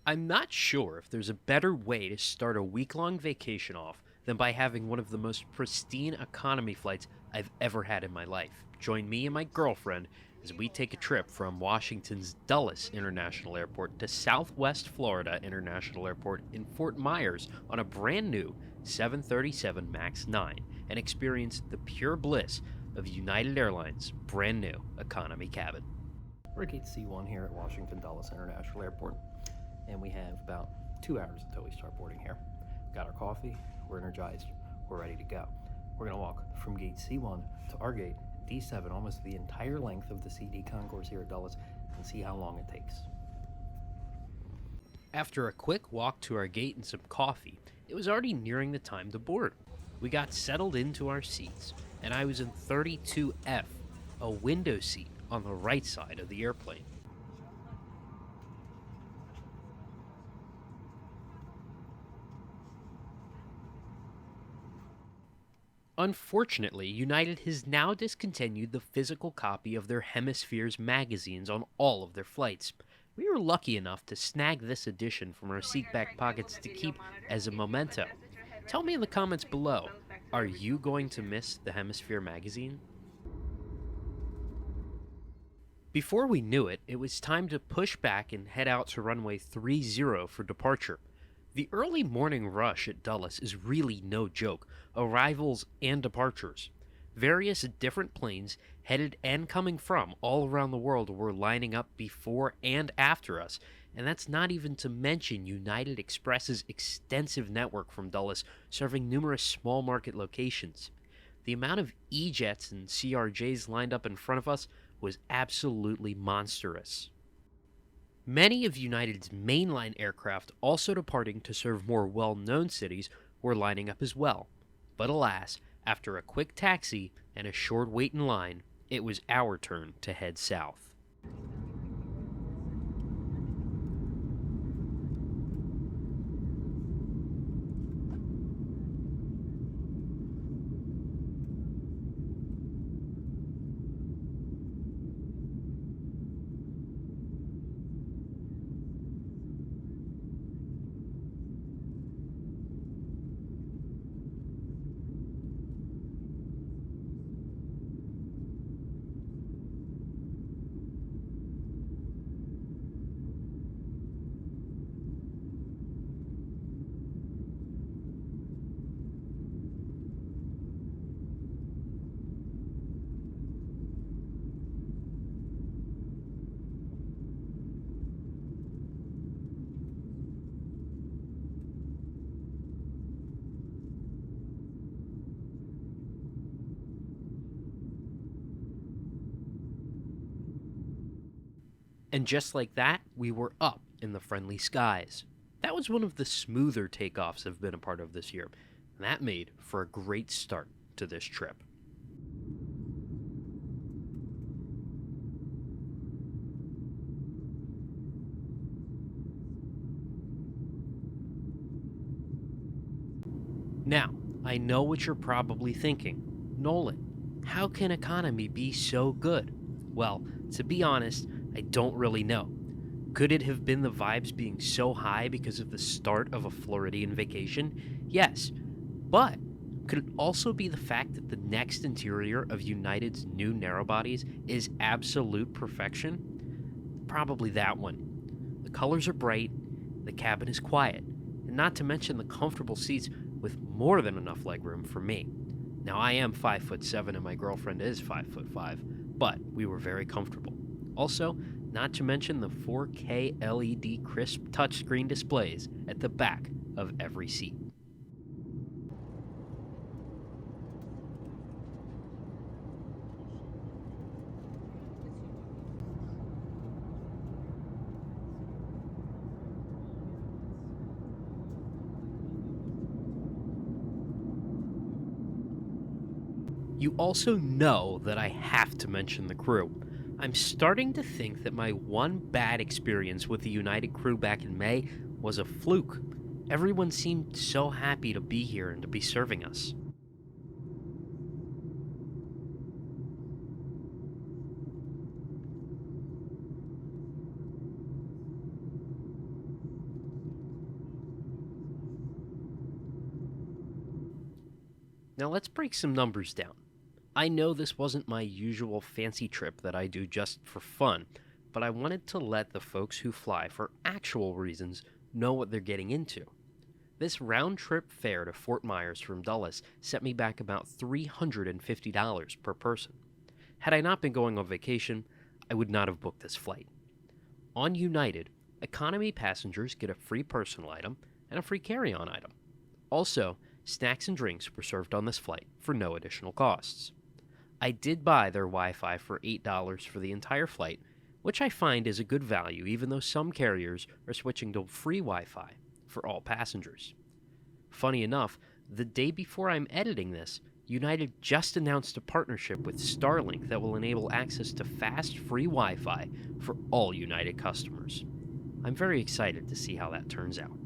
I'm not sure if there's a better way to start a week-long vacation off than by having one of the most pristine economy flights I've ever had in my life. Join me and my girlfriend as we take a trip from Washington's Dulles International Airport to Southwest Florida International Airport in Fort Myers on a brand new 737 MAX 9 and experience the pure bliss of United Airlines' brand new economy cabin. We're at Gate C1 here at Washington Dulles International Airport, and we have about 2 hours until we start boarding here. Got our coffee, we're energized, we're ready to go. We're gonna walk from Gate C1 to our gate, D7, almost the entire length of the CD concourse here at Dulles, and see how long it takes. After a quick walk to our gate and some coffee, it was already nearing the time to board. We got settled into our seats, and I was in 32F, a window seat on the right side of the airplane. Unfortunately, United has now discontinued the physical copy of their Hemispheres magazines on all of their flights. We were lucky enough to snag this edition from our seat back pockets to keep as a memento. Tell me in the comments below, are you going to miss the Hemisphere magazine? Before we knew it, it was time to push back and head out to runway 30 for departure. The early morning rush at Dulles is really no joke, arrivals and departures. Various different planes, headed and coming from all around the world, were lining up before and after us, and that's not even to mention United Express's extensive network from Dulles, serving numerous small market locations. The amount of E-jets and CRJs lined up in front of us was absolutely monstrous. Many of United's mainline aircraft, also departing to serve more well-known cities, were lining up as well. But alas, after a quick taxi and a short wait in line, it was our turn to head south. And just like that, we were up in the friendly skies. That was one of the smoother takeoffs I've been a part of this year, and that made for a great start to this trip. Now, I know what you're probably thinking. Nolan, how can economy be so good? Well, to be honest, I don't really know. Could it have been the vibes being so high because of the start of a Floridian vacation? Yes. But could it also be the fact that the next interior of United's new narrowbodies is absolute perfection? Probably that one. The colors are bright, the cabin is quiet, and not to mention the comfortable seats with more than enough legroom for me. Now, I am 5'7" and my girlfriend is 5'5", but we were very comfortable. Also, not to mention the 4K LED crisp touchscreen displays at the back of every seat. You also know that I have to mention the crew. I'm starting to think that my one bad experience with the United crew back in May was a fluke. Everyone seemed so happy to be here and to be serving us. Now let's break some numbers down. I know this wasn't my usual fancy trip that I do just for fun, but I wanted to let the folks who fly for actual reasons know what they're getting into. This round trip fare to Fort Myers from Dulles set me back about $350 per person. Had I not been going on vacation, I would not have booked this flight. On United, economy passengers get a free personal item and a free carry on item. Also, snacks and drinks were served on this flight for no additional costs. I did buy their Wi Fi for $8 for the entire flight, which I find is a good value even though some carriers are switching to free Wi Fi for all passengers. Funny enough, the day before I'm editing this, United just announced a partnership with Starlink that will enable access to fast, free Wi Fi for all United customers. I'm very excited to see how that turns out.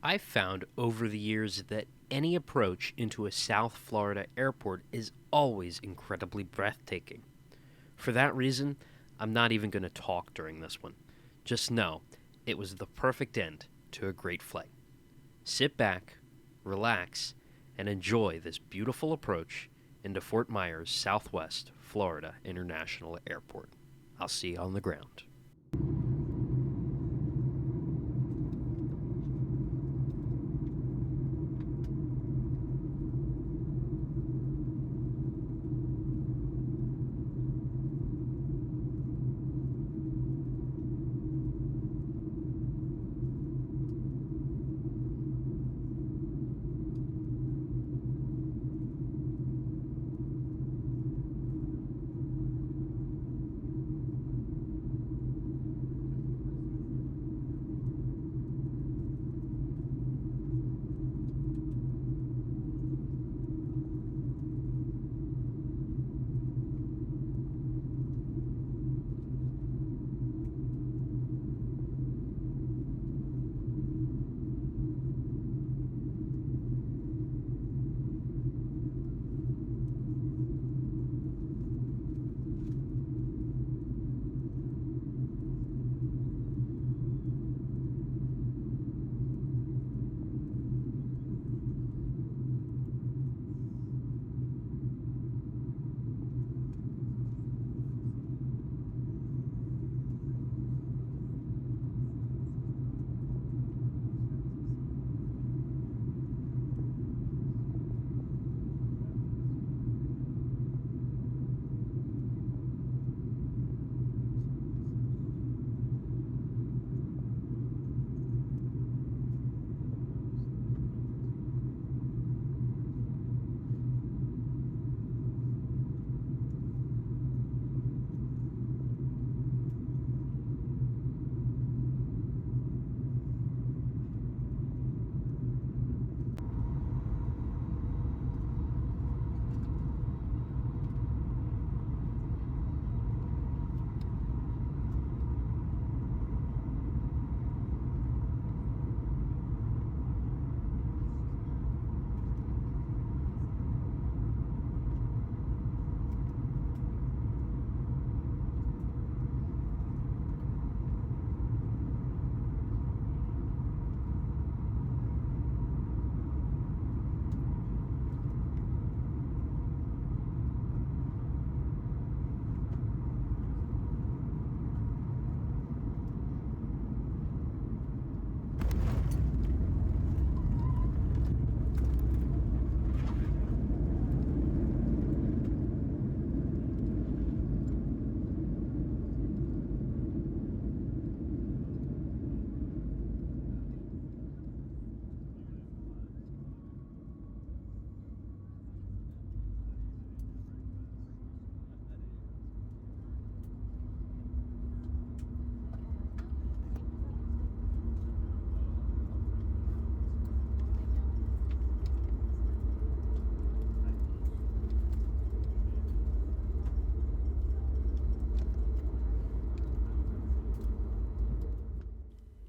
I've found over the years that any approach into a South Florida airport is always incredibly breathtaking. For that reason, I'm not even going to talk during this one. Just know it was the perfect end to a great flight. Sit back, relax, and enjoy this beautiful approach into Fort Myers Southwest Florida International Airport. I'll see you on the ground.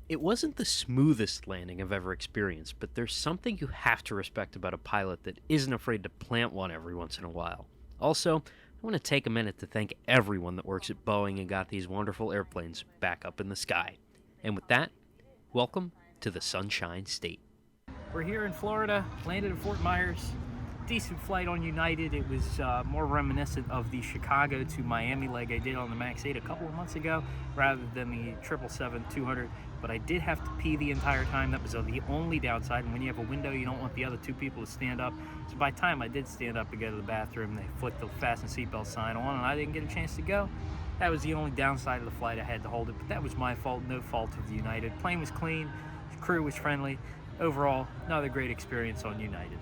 It wasn't the smoothest landing I've ever experienced, but there's something you have to respect about a pilot that isn't afraid to plant one every once in a while. Also, I want to take a minute to thank everyone that works at Boeing and got these wonderful airplanes back up in the sky. And with that, welcome to the Sunshine State. We're here in Florida, landed at Fort Myers. Decent flight on United. It was more reminiscent of the Chicago to Miami leg I did on the MAX 8 a couple of months ago rather than the 777-200. But I did have to pee the entire time. That was the only downside. And when you have a window, you don't want the other two people to stand up. So by the time I did stand up to go to the bathroom, they flicked the fasten seatbelt sign on and I didn't get a chance to go. That was the only downside of the flight. I had to hold it, but that was my fault, no fault of the United. Plane was clean, the crew was friendly. Overall, another great experience on United.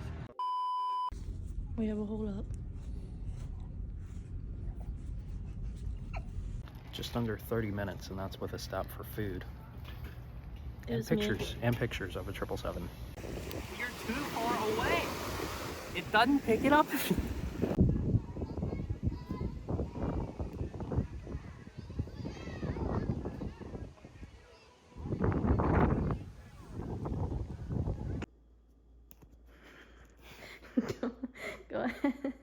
We have a hold up. Just under 30 minutes, and that's with a stop for food. It was And pictures of a 777. You're too far away. It doesn't pick it up. Go ahead.